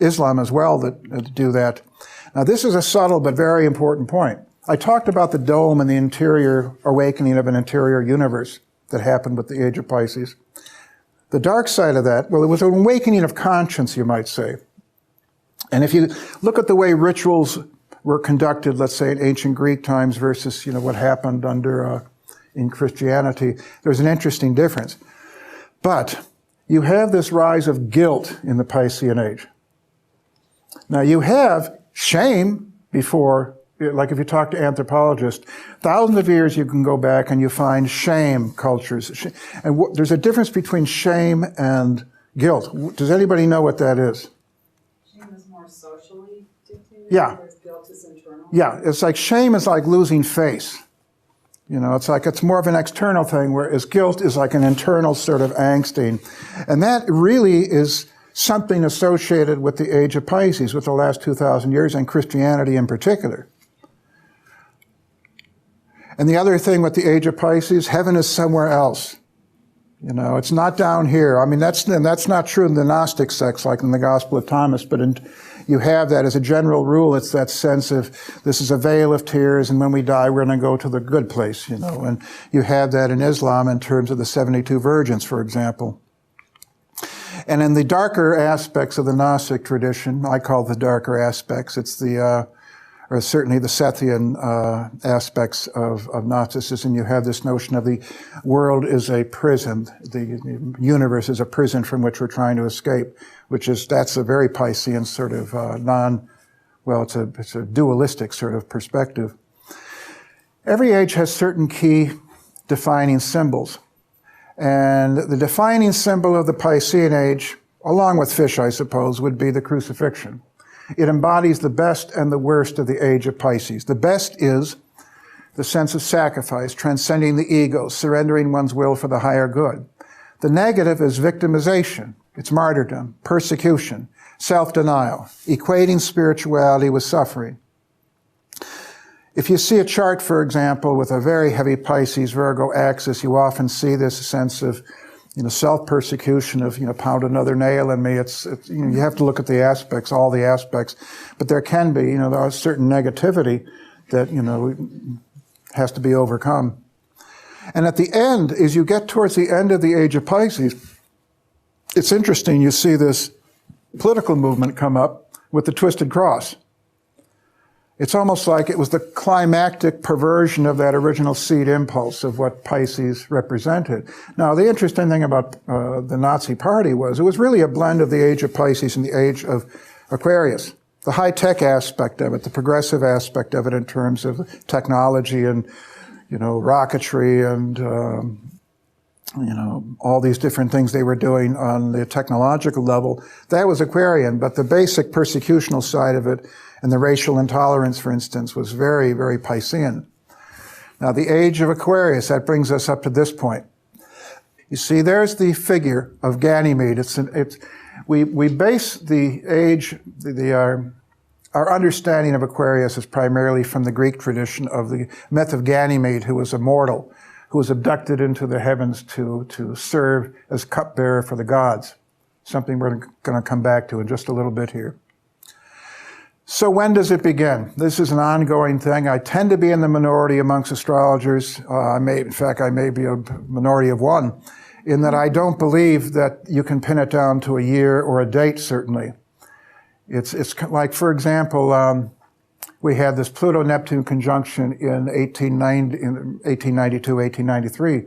Islam as well that do that. Now, this is a subtle but very important point. I talked about the dome and the interior awakening of an interior universe that happened with the age of Pisces. The dark side of that, well, it was an awakening of conscience, you might say. And if you look at the way rituals were conducted, let's say in ancient Greek times versus, what happened in Christianity, there's an interesting difference. But you have this rise of guilt in the Piscean age. Now, you have shame before, like if you talk to anthropologists, thousands of years you can go back and you find shame cultures. And there's a difference between shame and guilt. Does anybody know what that is? Shame is more socially dictated, yeah. whereas guilt is internal. Yeah, it's like shame is like losing face. It's more of an external thing, whereas guilt is like an internal sort of angsting. And that really is something associated with the age of Pisces, with the last 2,000 years, and Christianity in particular. And the other thing with the age of Pisces, heaven is somewhere else. It's not down here. I mean, that's not true in the Gnostic sects, like in the Gospel of Thomas, but you have that as a general rule. It's that sense of this is a vale of tears, and when we die, we're going to go to the good place, And you have that in Islam in terms of the 72 virgins, for example. And in the darker aspects of the Gnostic tradition, I call the darker aspects, it's or certainly the Sethian aspects of Gnosticism, you have this notion of the world is a prison, the universe is a prison from which we're trying to escape, that's a very Piscean sort of it's a dualistic sort of perspective. Every age has certain key defining symbols. And the defining symbol of the Piscean age, along with fish, I suppose, would be the crucifixion. It embodies the best and the worst of the age of Pisces. The best is the sense of sacrifice, transcending the ego, surrendering one's will for the higher good. The negative is victimization. It's martyrdom, persecution, self-denial, equating spirituality with suffering. If you see a chart, for example, with a very heavy Pisces Virgo axis, you often see this sense of, self-persecution of, pound another nail in me. It's you have to look at the aspects, all the aspects, but there can be, there is certain negativity that, has to be overcome. And at the end, as you get towards the end of the age of Pisces, it's interesting, you see this political movement come up with the twisted cross. It's almost like it was the climactic perversion of that original seed impulse of what Pisces represented. Now, the interesting thing about the Nazi Party was it was really a blend of the age of Pisces and the age of Aquarius. The high-tech aspect of it, the progressive aspect of it in terms of technology and, rocketry and, all these different things they were doing on the technological level, that was Aquarian. But the basic persecutional side of it, and the racial intolerance, for instance, was very, very Piscean. Now, the age of Aquarius, that brings us up to this point. You see, there's the figure of Ganymede. We base the age, our understanding of Aquarius is primarily from the Greek tradition of the myth of Ganymede, who was a mortal, who was abducted into the heavens to serve as cupbearer for the gods. Something we're going to come back to in just a little bit here. So when does it begin? This is an ongoing thing. I tend to be in the minority amongst astrologers. I may be a minority of one, in that I don't believe that you can pin it down to a year or a date, certainly. It's like, for example, we had this Pluto-Neptune conjunction in 1892, 1893.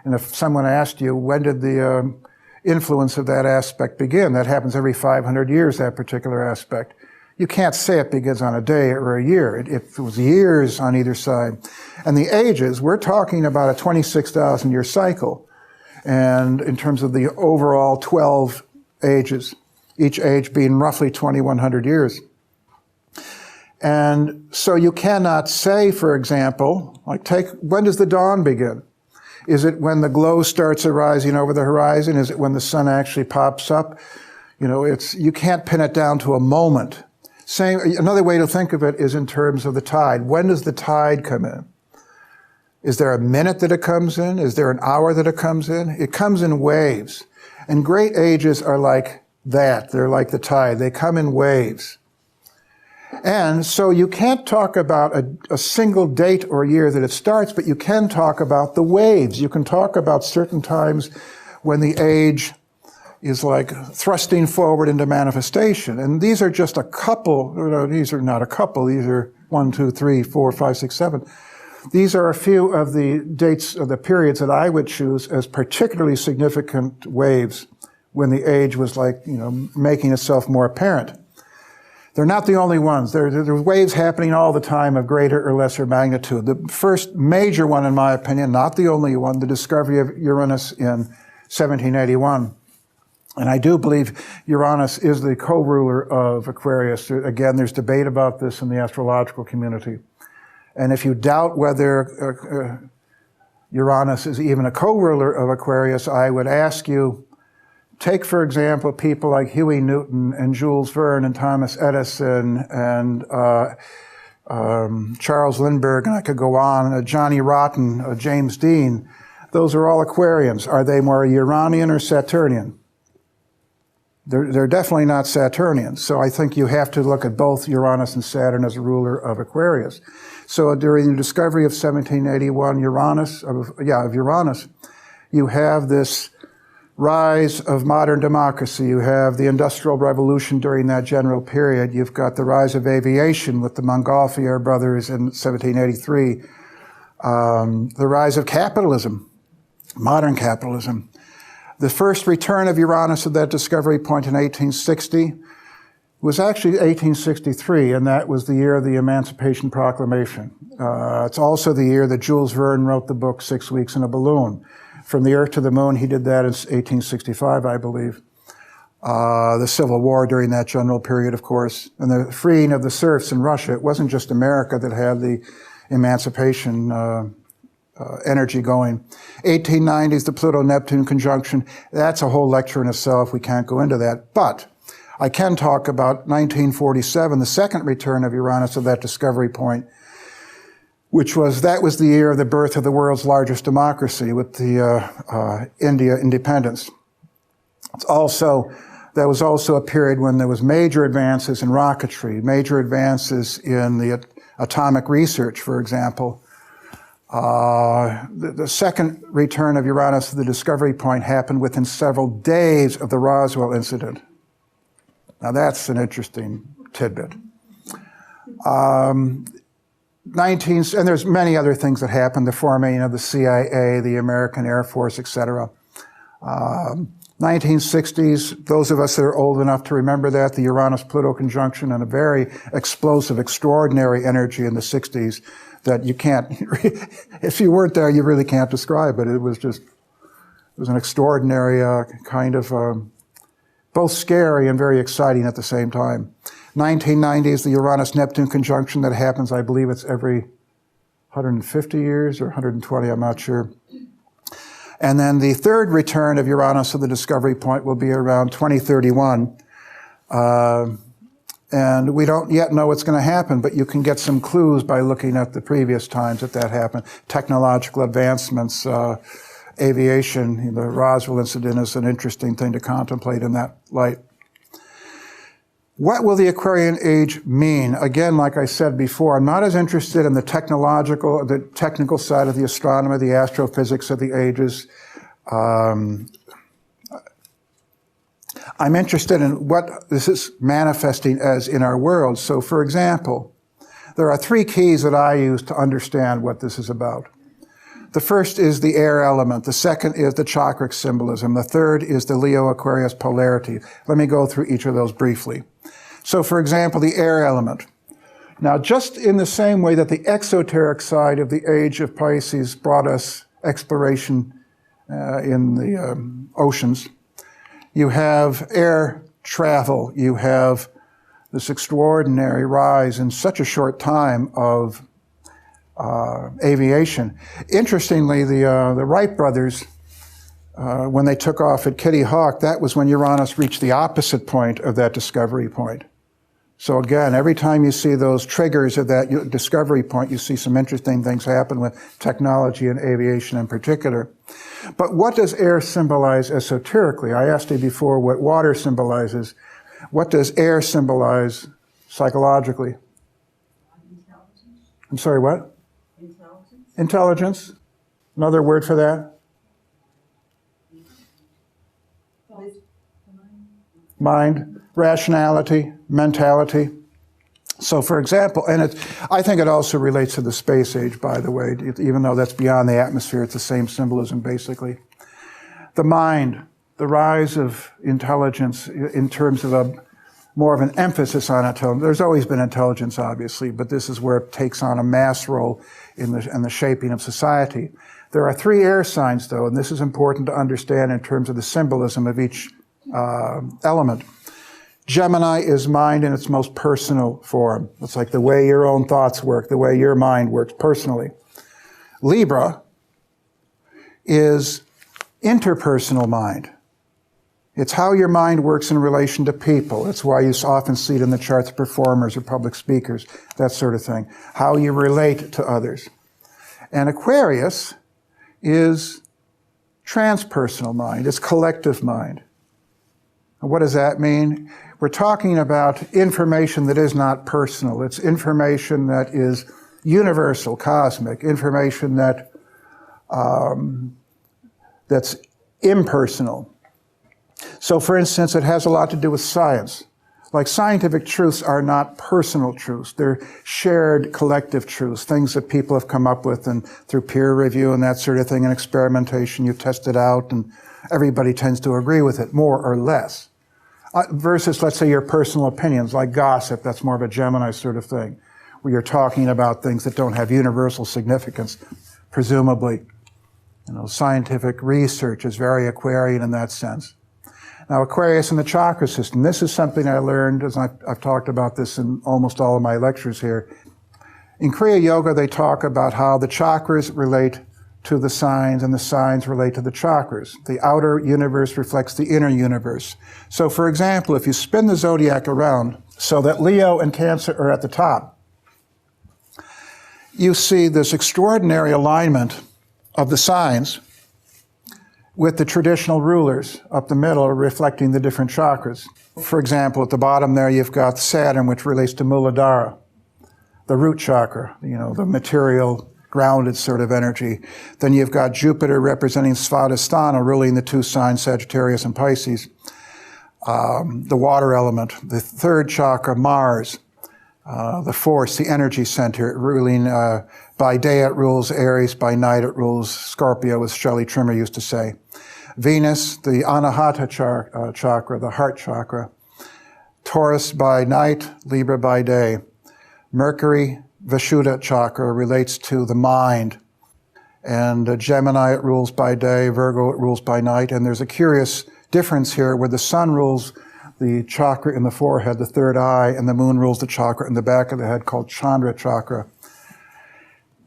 And if someone asked you, when did the influence of that aspect begin? That happens every 500 years, that particular aspect. You can't say it begins on a day or a year. It was years on either side. And the ages, we're talking about a 26,000-year cycle. And in terms of the overall 12 ages, each age being roughly 2,100 years. And so you cannot say, for example, when does the dawn begin? Is it when the glow starts arising over the horizon? Is it when the sun actually pops up? You can't pin it down to a moment. Another way to think of it is in terms of the tide. When does the tide come in? Is there a minute that it comes in? Is there an hour that it comes in? It comes in waves. And great ages are like that. They're like the tide. They come in waves. And so you can't talk about a single date or year that it starts, but you can talk about the waves. You can talk about certain times when the age is like thrusting forward into manifestation. And these are just a couple, these are not a couple, these are 1, 2, 3, 4, 5, 6, 7. These are a few of the dates of the periods that I would choose as particularly significant waves when the age was like, making itself more apparent. They're not the only ones. There are waves happening all the time of greater or lesser magnitude. The first major one, in my opinion, not the only one, the discovery of Uranus in 1781. And I do believe Uranus is the co-ruler of Aquarius. Again, there's debate about this in the astrological community. And if you doubt whether Uranus is even a co-ruler of Aquarius, I would ask you, take, for example, people like Huey Newton and Jules Verne and Thomas Edison and Charles Lindbergh, and I could go on, Johnny Rotten, James Dean. Those are all Aquarians. Are they more Uranian or Saturnian? They're definitely not Saturnians. So I think you have to look at both Uranus and Saturn as a ruler of Aquarius. So during the discovery of 1781 of Uranus, you have this rise of modern democracy. You have the Industrial Revolution during that general period. You've got the rise of aviation with the Montgolfier brothers in 1783. The rise of capitalism, modern capitalism. The first return of Uranus at that discovery point in 1860 was actually 1863, and that was the year of the Emancipation Proclamation. It's also the year that Jules Verne wrote the book 6 Weeks in a Balloon. From the Earth to the Moon, he did that in 1865, I believe. The Civil War during that general period, of course, and the freeing of the serfs in Russia. It wasn't just America that had the emancipation energy going. 1890s, the Pluto-Neptune conjunction. That's a whole lecture in itself. We can't go into that. But I can talk about 1947, the second return of Uranus at that discovery point, that was the year of the birth of the world's largest democracy with the India independence. That was also a period when there was major advances in rocketry, major advances in the atomic research, for example. The second return of Uranus to the discovery point happened within several days of the Roswell incident. Now that's an interesting tidbit. And there's many other things that happened, the forming of the CIA, the American Air Force, etc. 1960s, those of us that are old enough to remember that, the Uranus-Pluto conjunction, and a very explosive, extraordinary energy in the 60s that you can't, if you weren't there, you really can't describe it. It was an extraordinary kind of, both scary and very exciting at the same time. 1990s, the Uranus-Neptune conjunction that happens, I believe it's every 150 years or 120, I'm not sure. And then the third return of Uranus to the discovery point will be around 2031. And we don't yet know what's going to happen, but you can get some clues by looking at the previous times that happened. Technological advancements, aviation, the Roswell incident is an interesting thing to contemplate in that light. What will the Aquarian age mean? Again, like I said before, I'm not as interested in the technical side of the astronomy, the astrophysics of the ages. I'm interested in what this is manifesting as in our world. So, for example, there are 3 keys that I use to understand what this is about. The first is the air element. The second is the chakric symbolism. The third is the Leo-Aquarius polarity. Let me go through each of those briefly. So, for example, the air element. Now, just in the same way that the exoteric side of the age of Pisces brought us exploration in the oceans, you have air travel. You have this extraordinary rise in such a short time of aviation. Interestingly, the Wright brothers, when they took off at Kitty Hawk, that was when Uranus reached the opposite point of that discovery point. So again, every time you see those triggers at that discovery point, you see some interesting things happen with technology and aviation in particular. But what does air symbolize esoterically? I asked you before what water symbolizes. What does air symbolize psychologically? Intelligence. I'm sorry, what? Intelligence. Intelligence. Another word for that? Mind, rationality, mentality. So, for example, and I think it also relates to the space age, by the way, even though that's beyond the atmosphere, it's the same symbolism, basically. The mind, the rise of intelligence in terms of more of an emphasis on intelligence. There's always been intelligence, obviously, but this is where it takes on a mass role in the shaping of society. There are 3 air signs, though, and this is important to understand in terms of the symbolism of each element. Gemini is mind in its most personal form. It's like the way your own thoughts work, the way your mind works personally. Libra is interpersonal mind. It's how your mind works in relation to people. It's why you often see it in the charts of performers or public speakers, that sort of thing. How you relate to others. And Aquarius is transpersonal mind. It's collective mind. And what does that mean? We're talking about information that is not personal. It's information that is universal, cosmic, information that that's impersonal. So, for instance, it has a lot to do with science. Like scientific truths are not personal truths. They're shared collective truths, things that people have come up with and through peer review and that sort of thing and experimentation, you test it out and everybody tends to agree with it, more or less. Versus, let's say, your personal opinions, like gossip, that's more of a Gemini sort of thing, where you're talking about things that don't have universal significance, presumably. You know, scientific research is very Aquarian in that sense. Now, Aquarius and the chakra system, this is something I learned, as I've talked about this in almost all of my lectures here. In Kriya Yoga, they talk about how the chakras relate to the signs and the signs relate to the chakras. The outer universe reflects the inner universe. So, for example, if you spin the zodiac around so that Leo and Cancer are at the top, you see this extraordinary alignment of the signs with the traditional rulers up the middle reflecting the different chakras. For example, at the bottom there you've got Saturn, which relates to Muladhara, the root chakra, you know, the material, grounded sort of energy. Then you've got Jupiter representing Svadhisthana, ruling the 2 signs, Sagittarius and Pisces. The water element, the 3rd chakra, Mars, the force, the energy center, ruling, by day it rules Aries, by night it rules Scorpio, as Shelley Trimmer used to say. Venus, the Anahata chakra, the heart chakra. Taurus by night, Libra by day. Mercury, Vishuddha chakra, relates to the mind. And Gemini, it rules by day, Virgo, it rules by night. And there's a curious difference here where the sun rules the chakra in the forehead, the 3rd eye, and the moon rules the chakra in the back of the head called Chandra chakra.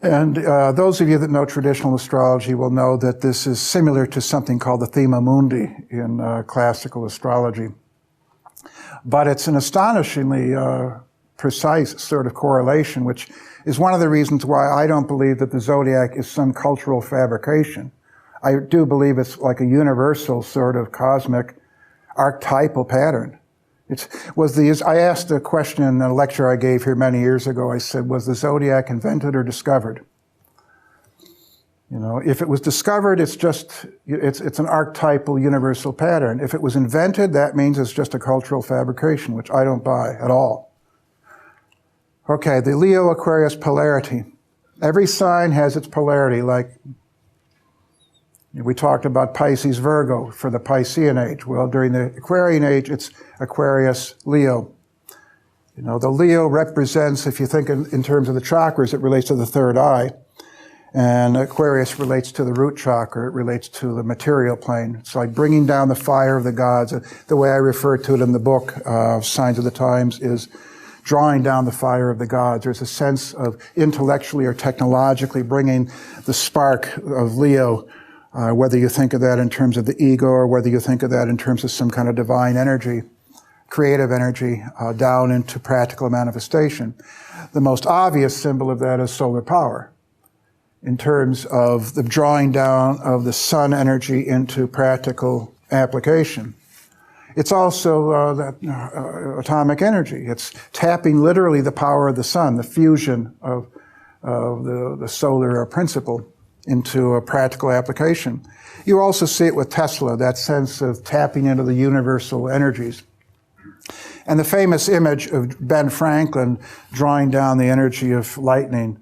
And those of you that know traditional astrology will know that this is similar to something called the Thema Mundi in classical astrology. But it's an astonishingly precise sort of correlation, which is one of the reasons why I don't believe that the zodiac is some cultural fabrication. I do believe it's like a universal sort of cosmic archetypal pattern. I asked a question in a lecture I gave here many years ago. I said, was the zodiac invented or discovered? You know, if it was discovered, it's an archetypal universal pattern. If it was invented, that means it's just a cultural fabrication, which I don't buy at all. Okay, the Leo-Aquarius polarity. Every sign has its polarity, like we talked about Pisces-Virgo for the Piscean age. Well, during the Aquarian age, it's Aquarius-Leo. You know, the Leo represents, if you think in terms of the chakras, it relates to the 3rd eye. And Aquarius relates to the root chakra. It relates to the material plane. It's like bringing down the fire of the gods. The way I refer to it in the book, Signs of the Times, is drawing down the fire of the gods. There's a sense of intellectually or technologically bringing the spark of Leo, whether you think of that in terms of the ego or whether you think of that in terms of some kind of divine energy, creative energy down into practical manifestation. The most obvious symbol of that is solar power, in terms of the drawing down of the sun energy into practical application. It's also atomic energy. It's tapping literally the power of the sun, the fusion of the solar principle into a practical application. You also see it with Tesla, that sense of tapping into the universal energies. And the famous image of Ben Franklin drawing down the energy of lightning.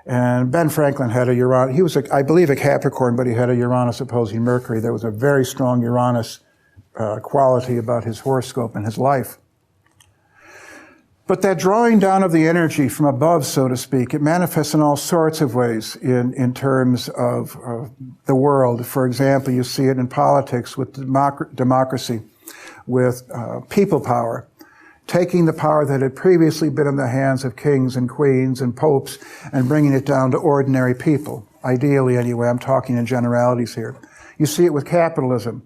And Ben Franklin had a Uranus, he was, I believe, a Capricorn, but he had a Uranus opposing Mercury. There was a very strong Uranus quality about his horoscope and his life. But that drawing down of the energy from above, so to speak, it manifests in all sorts of ways in terms of the world. For example, you see it in politics with democracy, with people power, taking the power that had previously been in the hands of kings and queens and popes and bringing it down to ordinary people. Ideally, anyway, I'm talking in generalities here. You see it with capitalism,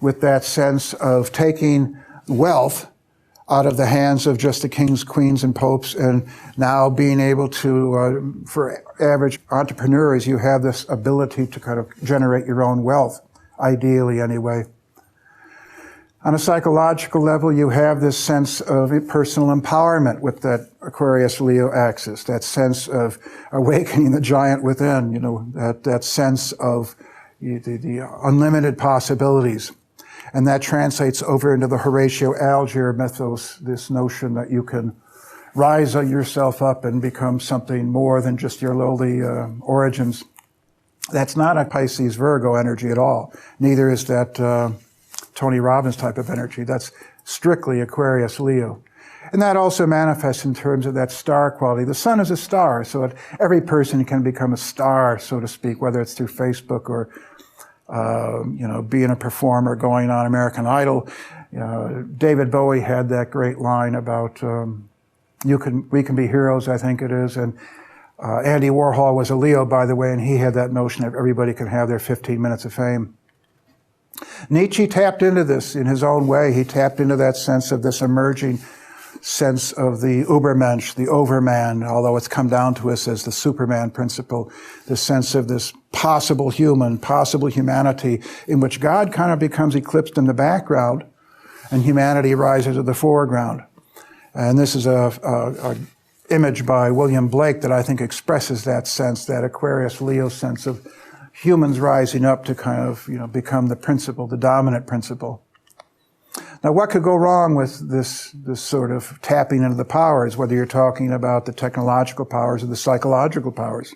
with that sense of taking wealth out of the hands of just the kings, queens, and popes, and now being able to, for average entrepreneurs, you have this ability to kind of generate your own wealth, ideally anyway. On a psychological level, you have this sense of personal empowerment with that Aquarius-Leo axis, that sense of awakening the giant within, that sense of the unlimited possibilities. And that translates over into the Horatio-Alger mythos, this notion that you can rise yourself up and become something more than just your lowly origins. That's not a Pisces-Virgo energy at all. Neither is that Tony Robbins type of energy. That's strictly Aquarius-Leo. And that also manifests in terms of that star quality. The sun is a star, so that every person can become a star, so to speak, whether it's through Facebook or being a performer, going on American Idol. David Bowie had that great line about we can be heroes, I think it is. And Andy Warhol was a Leo, by the way, and he had that notion that everybody can have their 15 minutes of fame. Nietzsche tapped into this in his own way. He tapped into that sense of this emerging sense of the Übermensch, the overman, although it's come down to us as the Superman principle, the sense of this possible humanity in which God kind of becomes eclipsed in the background and humanity rises to the foreground. And this is a image by William Blake that I think expresses that sense, that Aquarius-Leo sense of humans rising up to kind of, become the principle, the dominant principle. Now, what could go wrong with this sort of tapping into the powers, whether you're talking about the technological powers or the psychological powers?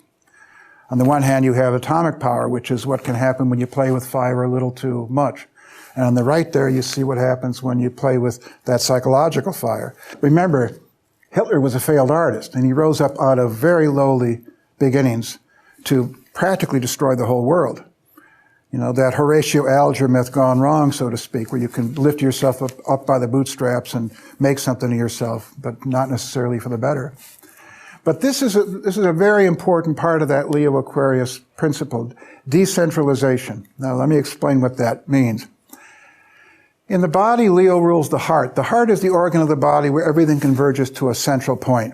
On the one hand, you have atomic power, which is what can happen when you play with fire a little too much. And on the right there, you see what happens when you play with that psychological fire. Remember, Hitler was a failed artist, and he rose up out of very lowly beginnings to practically destroy the whole world. That Horatio-Alger myth gone wrong, so to speak, where you can lift yourself up by the bootstraps and make something of yourself, but not necessarily for the better. But this is a very important part of that Leo-Aquarius principle, decentralization. Now, let me explain what that means. In the body, Leo rules the heart. The heart is the organ of the body where everything converges to a central point.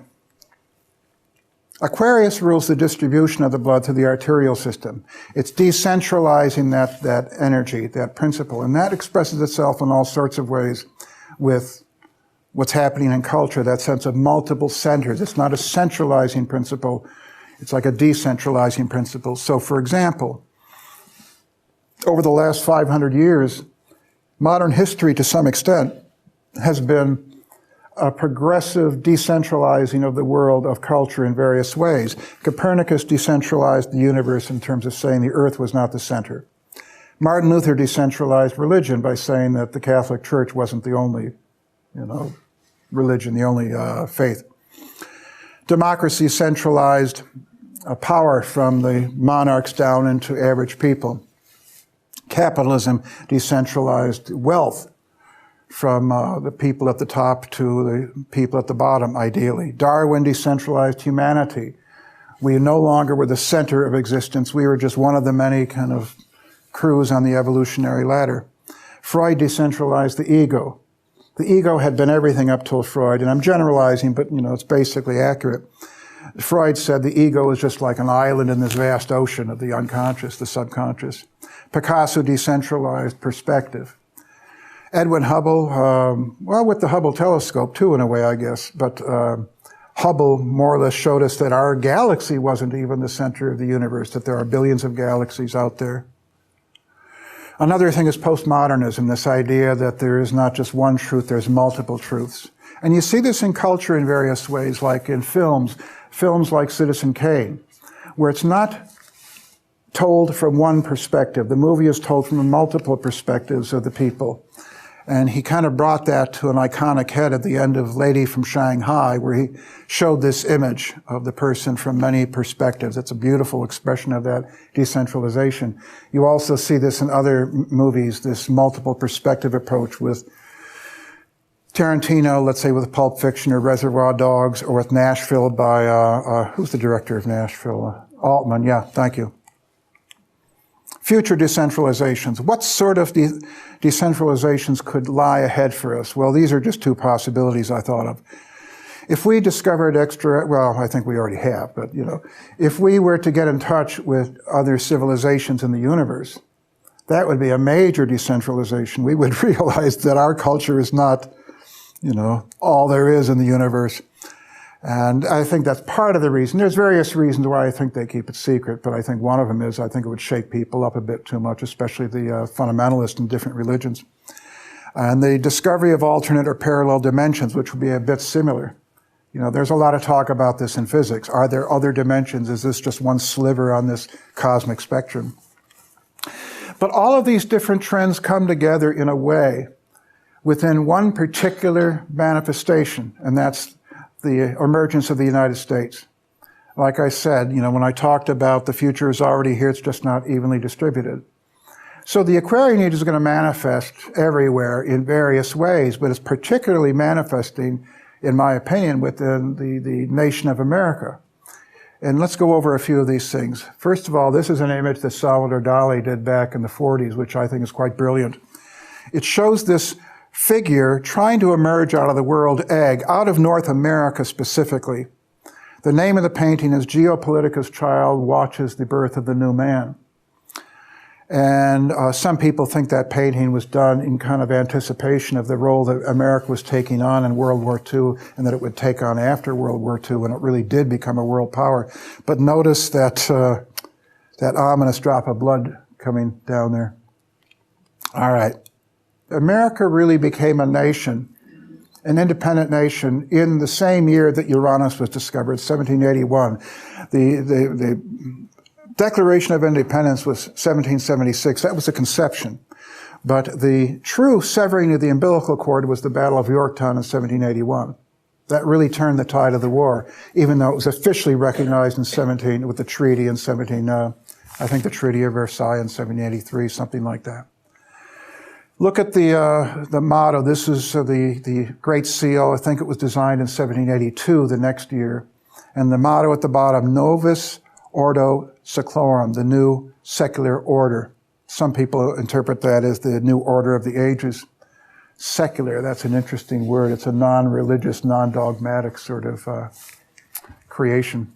Aquarius rules the distribution of the blood through the arterial system. It's decentralizing that energy, that principle, and that expresses itself in all sorts of ways with what's happening in culture, that sense of multiple centers. It's not a centralizing principle. It's like a decentralizing principle. So, for example, over the last 500 years, modern history, to some extent, has been a progressive decentralizing of the world of culture in various ways. Copernicus decentralized the universe in terms of saying the earth was not the center. Martin Luther decentralized religion by saying that the Catholic Church wasn't the only, religion, the only faith. Democracy centralized power from the monarchs down into average people. Capitalism decentralized wealth from the people at the top to the people at the bottom, ideally. Darwin decentralized humanity. We no longer were the center of existence. We were just one of the many kind of crews on the evolutionary ladder. Freud decentralized the ego. The ego had been everything up till Freud, and I'm generalizing, but it's basically accurate. Freud said the ego is just like an island in this vast ocean of the unconscious, the subconscious. Picasso decentralized perspective. Edwin Hubble, well, with the Hubble telescope too, in a way, I guess, but Hubble more or less showed us that our galaxy wasn't even the center of the universe, that there are billions of galaxies out there. Another thing is postmodernism, this idea that there is not just one truth, there's multiple truths. And you see this in culture in various ways, like in films like Citizen Kane, where it's not told from one perspective. The movie is told from multiple perspectives of the people. And he kind of brought that to an iconic head at the end of Lady from Shanghai, where he showed this image of the person from many perspectives. It's a beautiful expression of that decentralization. You also see this in other movies, this multiple perspective approach with Tarantino, let's say with Pulp Fiction or Reservoir Dogs, or with Nashville by, who's the director of Nashville? Altman, yeah, thank you. Future decentralizations. What sort of decentralizations could lie ahead for us? Well, these are just two possibilities I thought of. If we discovered well, I think we already have, but if we were to get in touch with other civilizations in the universe, that would be a major decentralization. We would realize that our culture is not, all there is in the universe. And I think that's part of the reason. There's various reasons why I think they keep it secret, but I think one of them is I think it would shake people up a bit too much, especially the fundamentalists in different religions. And the discovery of alternate or parallel dimensions, which would be a bit similar. There's a lot of talk about this in physics. Are there other dimensions? Is this just one sliver on this cosmic spectrum? But all of these different trends come together in a way within one particular manifestation, and that's the emergence of the United States. Like I said, when I talked about the future is already here, it's just not evenly distributed. So the Aquarian Age is going to manifest everywhere in various ways, but it's particularly manifesting, in my opinion, within the nation of America. And let's go over a few of these things. First of all, this is an image that Salvador Dali did back in the 40s, which I think is quite brilliant. It shows this figure trying to emerge out of the world egg, out of North America specifically. The name of the painting is Geopolitica's Child Watches the Birth of the New Man. And some people think that painting was done in kind of anticipation of the role that America was taking on in World War II and that it would take on after World War II when it really did become a world power. But notice that, that ominous drop of blood coming down there. All right. America really became a nation, an independent nation, in the same year that Uranus was discovered, 1781. The Declaration of Independence was 1776. That was a conception. But the true severing of the umbilical cord was the Battle of Yorktown in 1781. That really turned the tide of the war, even though it was officially recognized in with the treaty in I think the Treaty of Versailles in 1783, something like that. Look at the motto. This is the Great Seal. I think it was designed in 1782, the next year. And the motto at the bottom, Novus Ordo Seclorum, the new secular order. Some people interpret that as the new order of the ages. Secular, that's an interesting word. It's a non-religious, non-dogmatic sort of creation.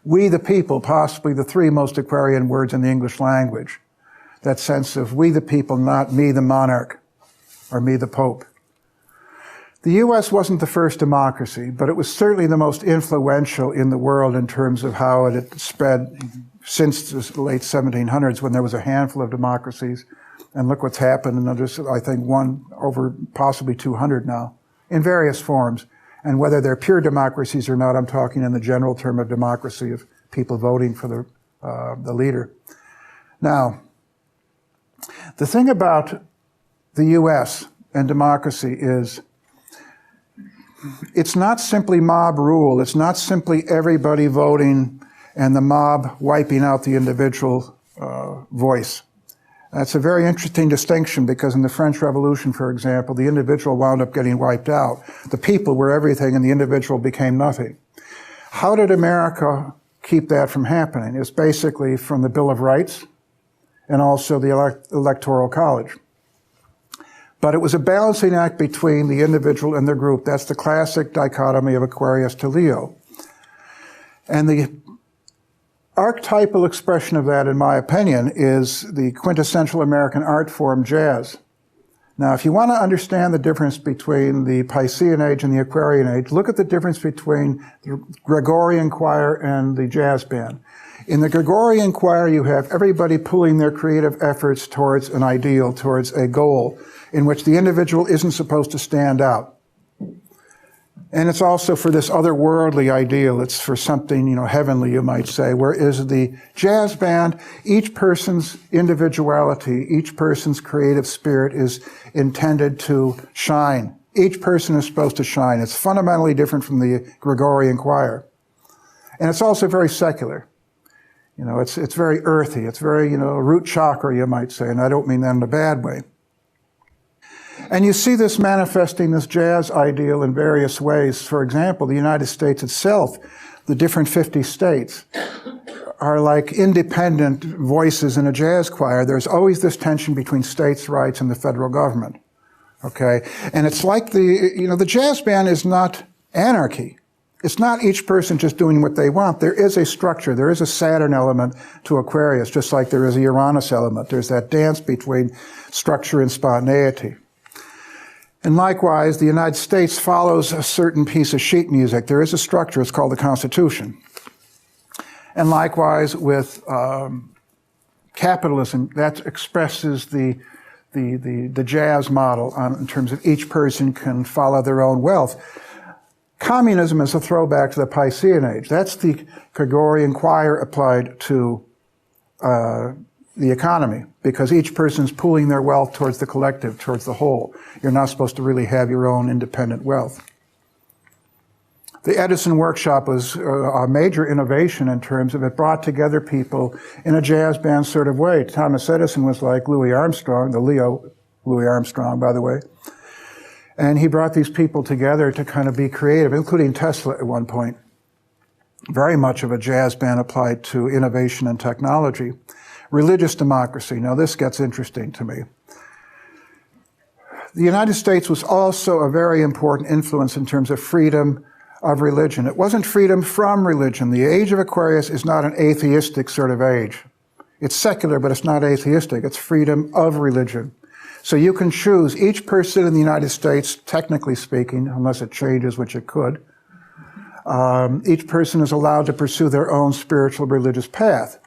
We the people, possibly the three most Aquarian words in the English language. That sense of we the people, not me the monarch, or me the Pope. The U.S. wasn't the first democracy, but it was certainly the most influential in the world in terms of how it had spread since the late 1700s, when there was a handful of democracies. And look what's happened, and there's, I think, one over possibly 200 now, in various forms. And whether they're pure democracies or not, I'm talking in the general term of democracy, of people voting for the leader. Now, the thing about the U.S. and democracy is it's not simply mob rule. It's not simply everybody voting and the mob wiping out the individual voice. That's a very interesting distinction, because in the French Revolution, for example, the individual wound up getting wiped out. The people were everything and the individual became nothing. How did America keep that from happening? It's basically from the Bill of Rights and also the Electoral College. But it was a balancing act between the individual and the group. That's the classic dichotomy of Aquarius to Leo. And the archetypal expression of that, in my opinion, is the quintessential American art form, jazz. Now, if you want to understand the difference between the Piscean age and the Aquarian age, look at the difference between the Gregorian choir and the jazz band. In the Gregorian choir, you have everybody pulling their creative efforts towards an ideal, towards a goal, in which the individual isn't supposed to stand out. And it's also for this otherworldly ideal. It's for something, heavenly, you might say. Whereas the jazz band, each person's individuality, each person's creative spirit is intended to shine. Each person is supposed to shine. It's fundamentally different from the Gregorian choir. And it's also very secular. It's very earthy. It's very, root chakra, you might say. And I don't mean that in a bad way. And you see this manifesting, this jazz ideal, in various ways. For example, the United States itself, the different 50 states, are like independent voices in a jazz choir. There's always this tension between states' rights and the federal government. Okay? And it's like the jazz band is not anarchy. It's not each person just doing what they want. There is a structure. There is a Saturn element to Aquarius, just like there is a Uranus element. There's that dance between structure and spontaneity. And likewise, the United States follows a certain piece of sheet music. There is a structure. It's called the Constitution. And likewise with capitalism, that expresses the jazz model in terms of each person can follow their own wealth. Communism is a throwback to the Piscean age. That's the Gregorian choir applied to the economy, because each person's pooling their wealth towards the collective, towards the whole. You're not supposed to really have your own independent wealth. The Edison workshop was a major innovation in terms of it brought together people in a jazz band sort of way. Thomas Edison was like Louis Armstrong, Louis Armstrong, by the way. And he brought these people together to kind of be creative, including Tesla at one point. Very much of a jazz band applied to innovation and technology. Religious democracy. Now this gets interesting to me. The United States was also a very important influence in terms of freedom of religion. It wasn't freedom from religion. The age of Aquarius is not an atheistic sort of age. It's secular, but it's not atheistic. It's freedom of religion. So you can choose, each person in the United States, technically speaking, unless it changes, which it could, each person is allowed to pursue their own spiritual religious path.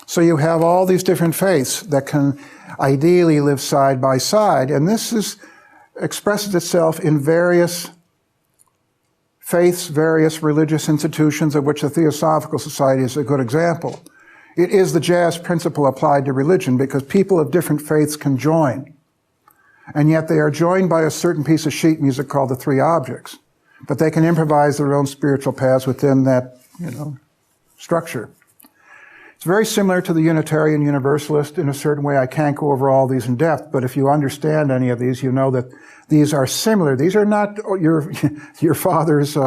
So you have all these different faiths that can ideally live side by side, and this expresses itself in various faiths, various religious institutions, of which the Theosophical Society is a good example. It is the jazz principle applied to religion, because people of different faiths can join. And yet they are joined by a certain piece of sheet music called the three objects. But they can improvise their own spiritual paths within that, structure. It's very similar to the Unitarian Universalist in a certain way. I can't go over all these in depth, but if you understand any of these, you know that these are similar. These are not your father's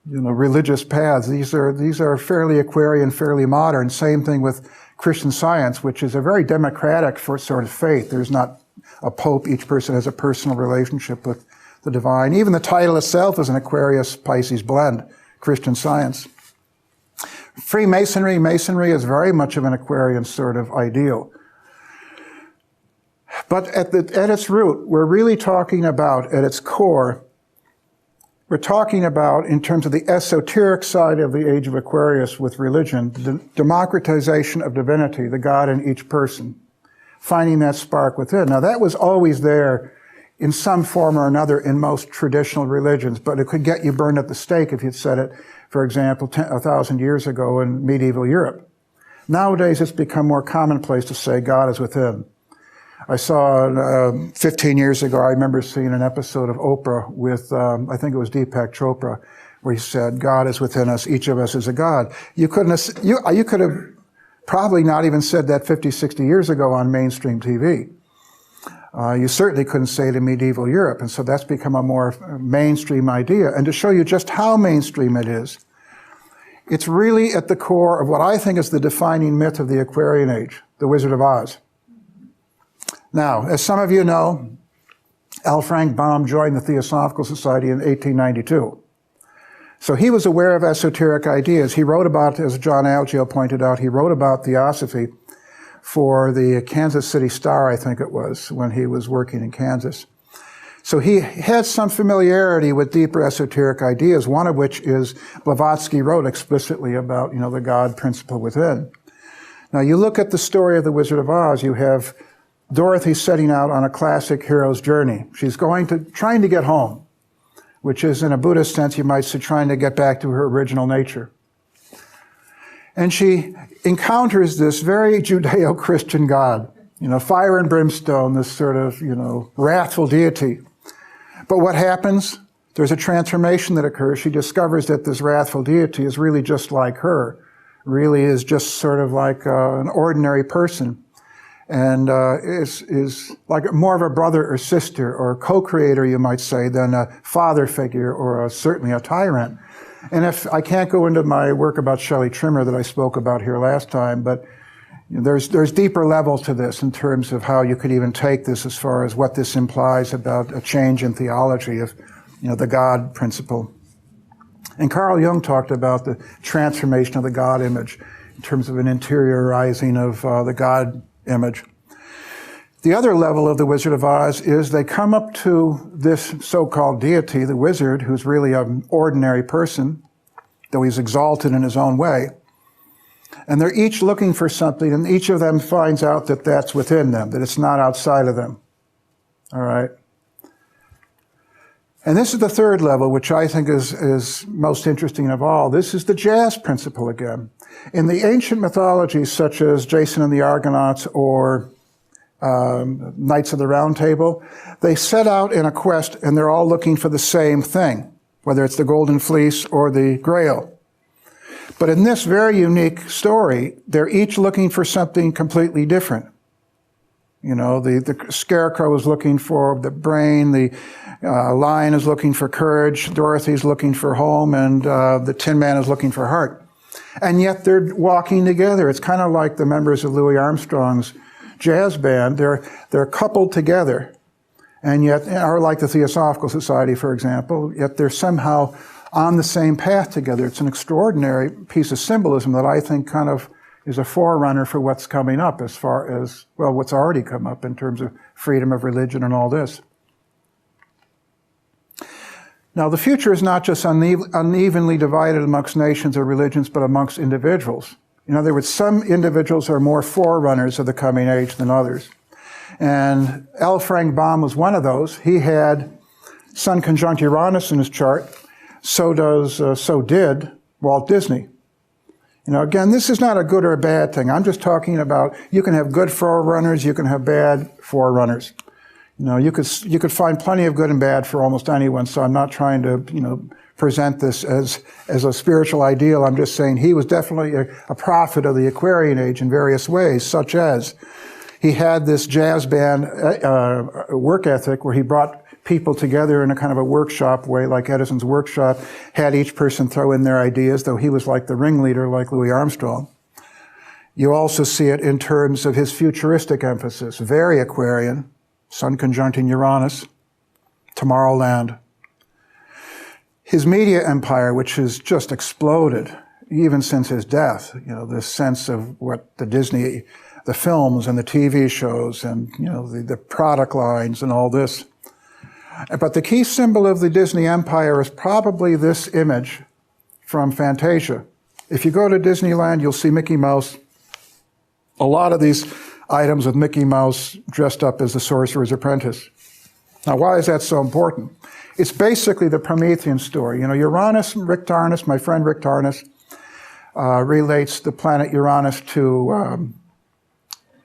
religious paths. These are fairly Aquarian, fairly modern. Same thing with Christian Science, which is a very democratic sort of faith. There's not a pope. Each person has a personal relationship with the divine. Even the title itself is an Aquarius-Pisces blend, Christian Science. Freemasonry, Masonry is very much of an Aquarian sort of ideal. But at its root, we're really talking about, at its core, we're talking about, in terms of the esoteric side of the age of Aquarius with religion, the democratization of divinity, the God in each person, finding that spark within. Now that was always there in some form or another in most traditional religions, but it could get you burned at the stake if you'd said it, for example, 1,000 years ago in medieval Europe. Nowadays, it's become more commonplace to say God is within. I saw 15 years ago, I remember seeing an episode of Oprah with, I think it was Deepak Chopra, where he said, God is within us, each of us is a God. You could have probably not even said that 50, 60 years ago on mainstream TV. You certainly couldn't say it in medieval Europe, and so that's become a more mainstream idea. And to show you just how mainstream it is, it's really at the core of what I think is the defining myth of the Aquarian age, the Wizard of Oz. Now, as some of you know, L. Frank Baum joined the Theosophical Society in 1892. So he was aware of esoteric ideas. He wrote about, as John Algeo pointed out, he wrote about Theosophy for the Kansas City Star, I think it was, when he was working in Kansas. So he had some familiarity with deeper esoteric ideas, one of which is Blavatsky wrote explicitly about, the God principle within. Now you look at the story of the Wizard of Oz, you have Dorothy setting out on a classic hero's journey. She's trying to get home, which is, in a Buddhist sense, you might say, trying to get back to her original nature. And she encounters this very Judeo-Christian God, fire and brimstone, this sort of, wrathful deity. But what happens? There's a transformation that occurs. She discovers that this wrathful deity is really just like her, really is just sort of like an ordinary person, and is like more of a brother or sister or co-creator, you might say, than a father figure or certainly a tyrant. And if I can't go into my work about Shelley Trimmer that I spoke about here last time, but there's deeper level to this in terms of how you could even take this as far as what this implies about a change in theology of, the God principle. And Carl Jung talked about the transformation of the God image in terms of an interiorizing of the God image. The other level of the Wizard of Oz is they come up to this so-called deity, the wizard, who's really an ordinary person, though he's exalted in his own way. And they're each looking for something, and each of them finds out that that's within them, that it's not outside of them. All right? And this is the third level, which I think is most interesting of all. This is the jazz principle again. In the ancient mythologies, such as Jason and the Argonauts or Knights of the Round Table, they set out in a quest and they're all looking for the same thing, whether it's the Golden Fleece or the Grail. But in this very unique story, they're each looking for something completely different. The scarecrow is looking for the brain, the lion is looking for courage, Dorothy's looking for home, and the Tin Man is looking for heart. And yet they're walking together. It's kind of like the members of Louis Armstrong's jazz band. They're coupled together, and yet, or like the Theosophical Society, for example, yet they're somehow on the same path together. It's an extraordinary piece of symbolism that I think kind of is a forerunner for what's coming up as far as, well, what's already come up in terms of freedom of religion and all this. Now, the future is not just unevenly divided amongst nations or religions, but amongst individuals. In other words, some individuals are more forerunners of the coming age than others. And L. Frank Baum was one of those. He had Sun conjunct Uranus in his chart. So did Walt Disney. Again, this is not a good or a bad thing. I'm just talking about you can have good forerunners, you can have bad forerunners. You could find plenty of good and bad for almost anyone, so I'm not trying to, present this as a spiritual ideal. I'm just saying he was definitely a prophet of the Aquarian age in various ways, such as he had this jazz band work ethic where he brought people together in a kind of a workshop way, like Edison's workshop, had each person throw in their ideas, though he was like the ringleader, like Louis Armstrong. You also see it in terms of his futuristic emphasis, very Aquarian, Sun conjuncting Uranus, Tomorrowland. His media empire, which has just exploded, even since his death, this sense of what the films and the TV shows and, the product lines and all this. But the key symbol of the Disney empire is probably this image from Fantasia. If you go to Disneyland, you'll see Mickey Mouse. A lot of these items with Mickey Mouse dressed up as the Sorcerer's Apprentice. Now, why is that so important? It's basically the Promethean story. Uranus, Rick Tarnas, my friend Rick Tarnas, relates the planet Uranus to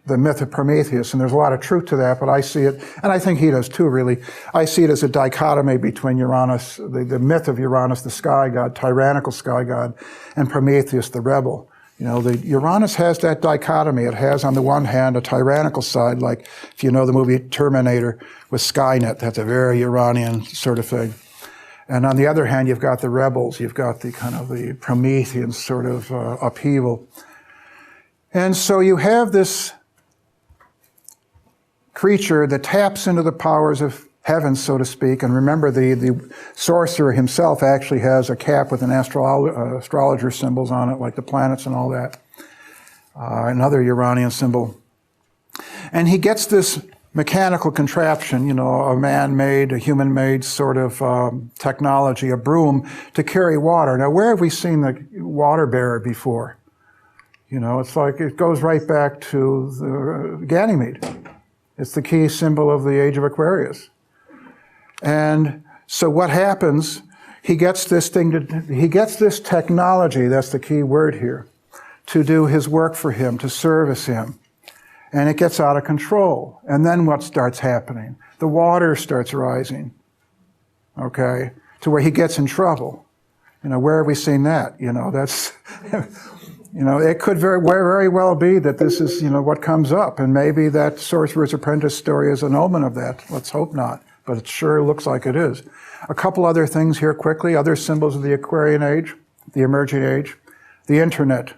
the myth of Prometheus, and there's a lot of truth to that, but I see it, and I think he does too, really. I see it as a dichotomy between Uranus, the myth of Uranus, the sky god, tyrannical sky god, and Prometheus, the rebel. The Uranus has that dichotomy. It has, on the one hand, a tyrannical side, like if you know the movie Terminator with Skynet, that's a very Uranian sort of thing. And on the other hand, you've got the rebels, you've got the kind of the Promethean sort of upheaval. And so you have this creature that taps into the powers of heavens, so to speak. And remember, the sorcerer himself actually has a cap with an astrologer symbols on it, like the planets and all that. Another Uranian symbol. And he gets this mechanical contraption, a man-made, a human-made sort of technology, a broom to carry water. Now, where have we seen the water bearer before? It's like it goes right back to the Ganymede. It's the key symbol of the age of Aquarius. And so what happens, he gets this technology, that's the key word here, to do his work for him, to service him. And it gets out of control. And then what starts happening? The water starts rising, okay, to where he gets in trouble. Where have we seen that? That's, it could very well be that this is, what comes up. And maybe that Sorcerer's Apprentice story is an omen of that. Let's hope not. But it sure looks like it is. A couple other things here quickly, other symbols of the Aquarian age, the emerging age. The internet.